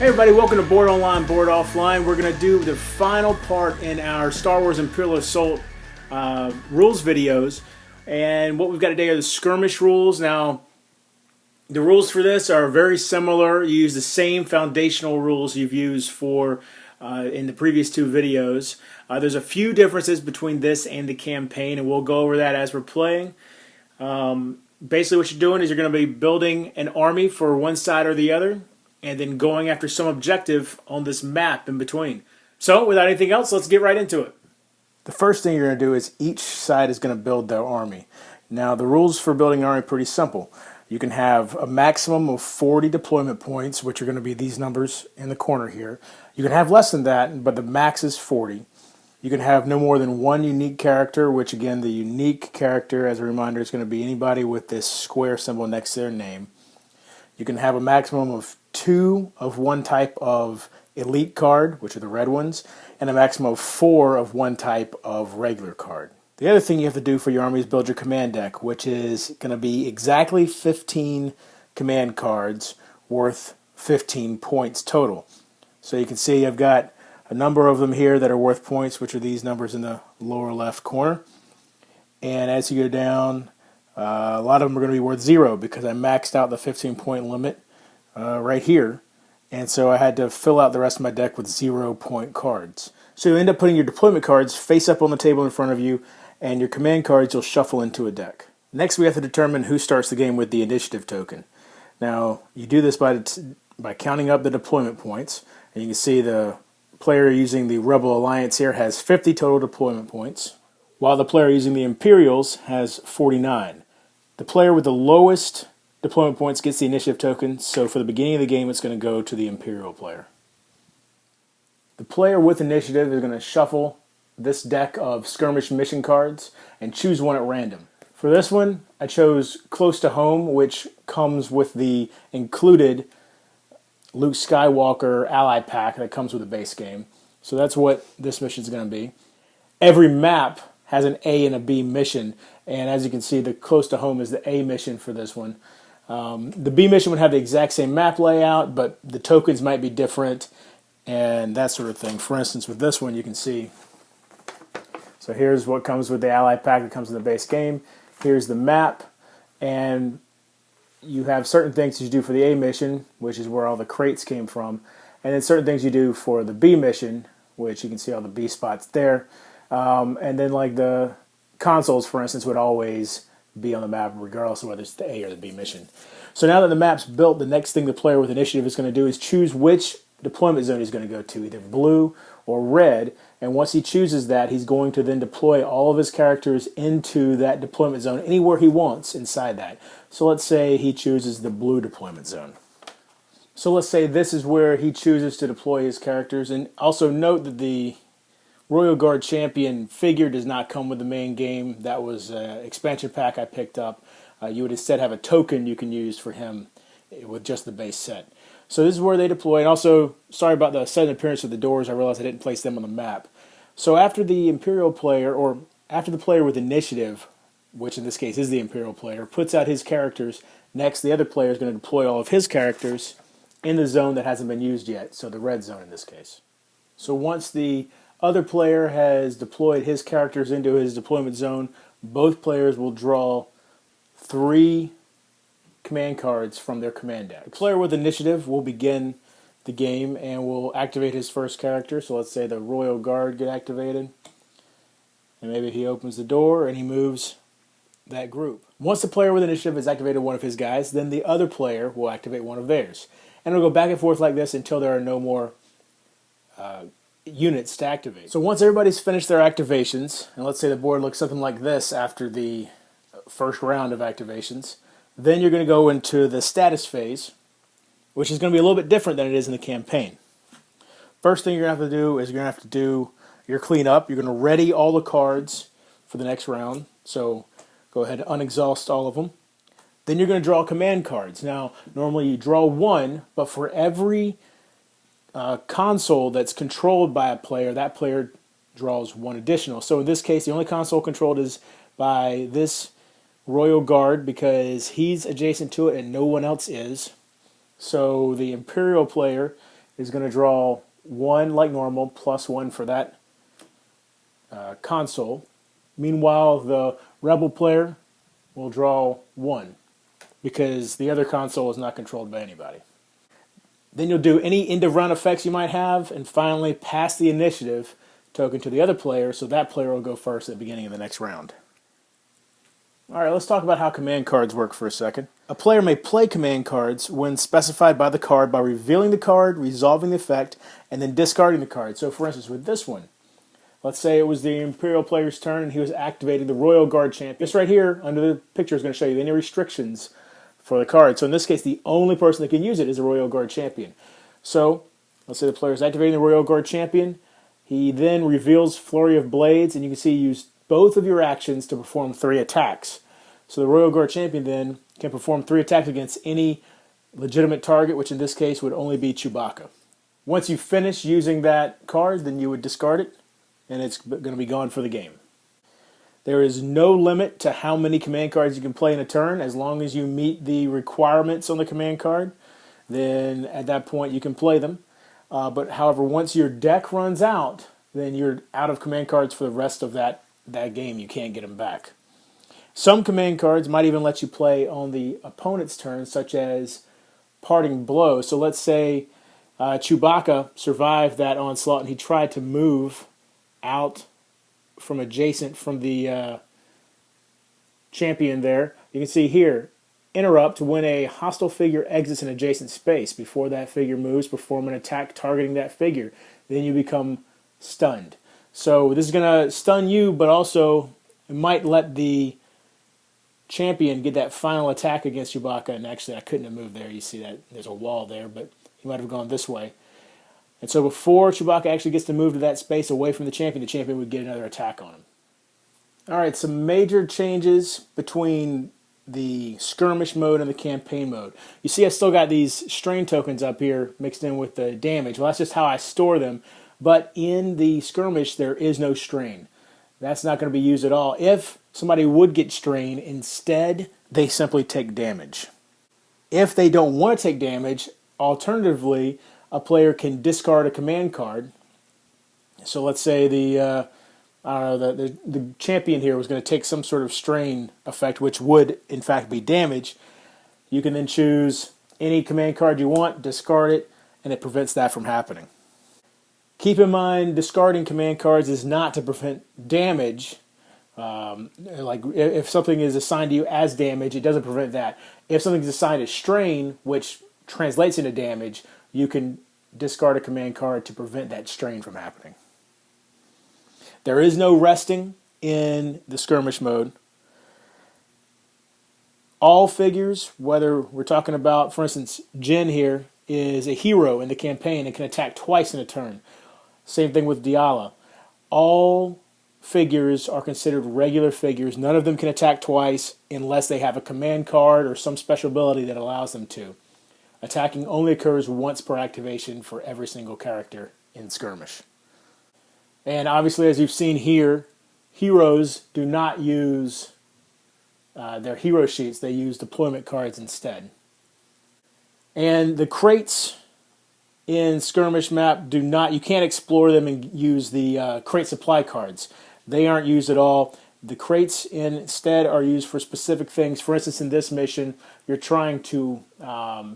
Hey everybody, welcome to Board Online, Board Offline. We're going to do the final part in our Star Wars Imperial Assault rules videos. And what we've got today are the skirmish rules. Now, the rules for this are very similar. You use the same foundational rules you've used for in the previous two videos. There's a few differences between this and the campaign, and we'll go over that as we're playing. Basically what you're doing is you're going to be building an army for one side or the other, and then going after some objective on this map in between. So, without anything else, let's get right into it. The first thing you're going to do is each side is going to build their army. Now, the rules for building an army are pretty simple. You can have a maximum of 40 deployment points, which are going to be these numbers in the corner here. You can have less than that, but the max is 40. You can have no more than one unique character, which again, the unique character, as a reminder, is going to be anybody with this square symbol next to their name. You can have a maximum of 2 of one type of elite card, which are the red ones, and a maximum of 4 of one type of regular card. The other thing you have to do for your army is build your command deck, which is going to be exactly 15 command cards worth 15 points total. So you can see I've got a number of them here that are worth points, which are these numbers in the lower left corner. And as you go down, a lot of them are going to be worth 0 because I maxed out the 15-point limit right here. And so I had to fill out the rest of my deck with 0-point cards. So you end up putting your deployment cards face up on the table in front of you, and your command cards you'll shuffle into a deck. Next, we have to determine who starts the game with the initiative token. Now, you do this by counting up the deployment points. And you can see the player using the Rebel Alliance here has 50 total deployment points, while the player using the Imperials has 49. The player with the lowest deployment points gets the initiative token, so for the beginning of the game it's going to go to the Imperial player. The player with initiative is going to shuffle this deck of skirmish mission cards and choose one at random. For this one, I chose Close to Home, which comes with the included Luke Skywalker ally pack that comes with the base game. So that's what this mission is going to be. Every map has an A and a B mission, and as you can see, the Close to Home is the A mission for this one. The B mission would have the exact same map layout, but the tokens might be different and that sort of thing. For instance, with this one, you can see, so here's what comes with the ally pack that comes in the base game. Here's the map, and you have certain things you do for the A mission, which is where all the crates came from, and then certain things you do for the B mission, which you can see all the B spots there. And then like the consoles, for instance, would always be on the map regardless of whether it's the A or the B mission. So now that the map's built, the next thing the player with initiative is going to do is choose which deployment zone he's going to go to, either blue or red, and once he chooses that, he's going to then deploy all of his characters into that deployment zone anywhere he wants inside that. So let's say he chooses the blue deployment zone. So let's say this is where he chooses to deploy his characters, and also note that the Royal Guard Champion figure does not come with the main game. That was an expansion pack I picked up. You would instead have a token you can use for him with just the base set. So this is where they deploy. And also, sorry about the sudden appearance of the doors. I realized I didn't place them on the map. So after the Imperial player, or after the player with initiative, which in this case is the Imperial player, puts out his characters, next the other player is going to deploy all of his characters in the zone that hasn't been used yet. So the red zone in this case. So once the other player has deployed his characters into his deployment zone, both players will draw 3 command cards from their command deck. The player with initiative will begin the game and will activate his first character. So let's say the Royal Guard get activated. And maybe he opens the door and he moves that group. Once the player with initiative has activated one of his guys, then the other player will activate one of theirs. And it'll go back and forth like this until there are no more units to activate. So once everybody's finished their activations, and let's say the board looks something like this after the first round of activations, then you're going to go into the status phase, which is going to be a little bit different than it is in the campaign. First thing you're going to have to do is you're going to have to do your cleanup. You're going to ready all the cards for the next round. So go ahead and unexhaust all of them. Then you're going to draw command cards. Now, normally you draw 1, but for every console that's controlled by a player, that player draws 1 additional. So in this case, the only console controlled is by this Royal Guard because he's adjacent to it and no one else is. So the Imperial player is going to draw 1 like normal, plus 1 for that console. Meanwhile, the rebel player will draw 1 because the other console is not controlled by anybody. Then you'll do any end of round effects you might have, and finally pass the initiative token to the other player, so that player will go first at the beginning of the next round. Alright, let's talk about how command cards work for a second. A player may play command cards when specified by the card by revealing the card, resolving the effect, and then discarding the card. So for instance, with this one, let's say it was the Imperial player's turn and he was activating the Royal Guard champion. This right here, under the picture, is going to show you any restrictions for the card. So in this case, the only person that can use it is the Royal Guard champion. So, let's say the player is activating the Royal Guard champion. He then reveals Flurry of Blades, and you can see you use both of your actions to perform 3 attacks. So the Royal Guard champion then can perform 3 attacks against any legitimate target, which in this case would only be Chewbacca. Once you finish using that card, then you would discard it, and it's going to be gone for the game. There is no limit to how many command cards you can play in a turn. As long as you meet the requirements on the command card, then at that point you can play them. But however, once your deck runs out, then you're out of command cards for the rest of that game. You can't get them back. Some command cards might even let you play on the opponent's turn, such as Parting Blow. So let's say Chewbacca survived that onslaught and he tried to move out from adjacent from the champion there. You can see here, interrupt when a hostile figure exits an adjacent space. Before that figure moves, perform an attack targeting that figure. Then you become stunned. So this is going to stun you, but also it might let the champion get that final attack against Chewbacca. And actually, I couldn't have moved there. You see that there's a wall there, but he might have gone this way. And so before Chewbacca actually gets to move to that space away from the champion would get another attack on him. Alright, some major changes between the skirmish mode and the campaign mode. You see I still got these strain tokens up here mixed in with the damage. Well, that's just how I store them. But in the skirmish, there is no strain. That's not going to be used at all. If somebody would get strain, instead, they simply take damage. If they don't want to take damage, alternatively, a player can discard a command card. So let's say the champion here was going to take some sort of strain effect, which would in fact be damage. You can then choose any command card you want, discard it, and it prevents that from happening. Keep in mind, discarding command cards is not to prevent damage. Like if something is assigned to you as damage, it doesn't prevent that. If something is assigned as strain, which translates into damage, you can discard a command card to prevent that strain from happening. There is no resting in the skirmish mode. All figures, whether we're talking about, for instance, Jin here is a hero in the campaign and can attack twice in a turn. Same thing with Diala. All figures are considered regular figures. None of them can attack twice unless they have a command card or some special ability that allows them to. Attacking only occurs once per activation for every single character in Skirmish. And obviously, as you've seen here, heroes do not use their hero sheets. They use deployment cards instead. And the crates in Skirmish map you can't explore them and use the crate supply cards. They aren't used at all. The crates instead are used for specific things. For instance, in this mission, you're trying to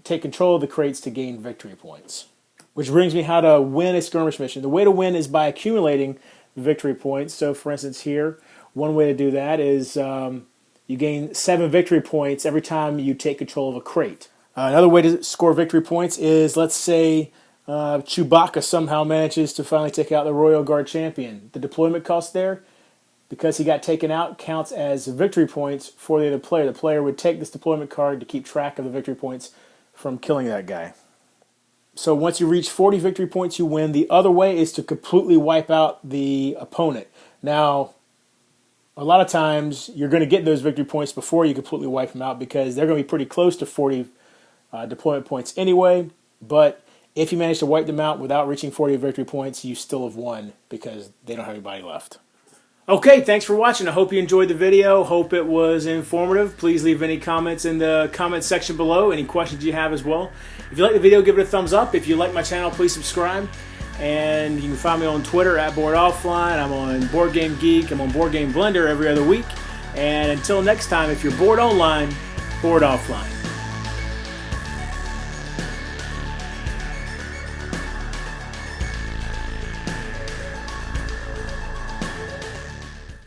take control of the crates to gain victory points. Which brings me how to win a skirmish mission. The way to win is by accumulating victory points. So for instance here, one way to do that is you gain 7 victory points every time you take control of a crate. Another way to score victory points is, let's say Chewbacca somehow manages to finally take out the Royal Guard champion. The deployment cost there, because he got taken out, counts as victory points for the other player. The player would take this deployment card to keep track of the victory points from killing that guy. So once you reach 40 victory points, you win. The other way is to completely wipe out the opponent. Now, a lot of times you're going to get those victory points before you completely wipe them out because they're going to be pretty close to 40 deployment points anyway. But if you manage to wipe them out without reaching 40 victory points, you still have won because they don't have anybody left. Okay, thanks for watching. I hope you enjoyed the video. Hope it was informative. Please leave any comments in the comment section below. Any questions you have as well. If you like the video, give it a thumbs up. If you like my channel, please subscribe. And you can find me on Twitter at boredoffline. I'm on Board Game Geek. I'm on Board Game Blender every other week. And until next time, if you're bored online, board offline.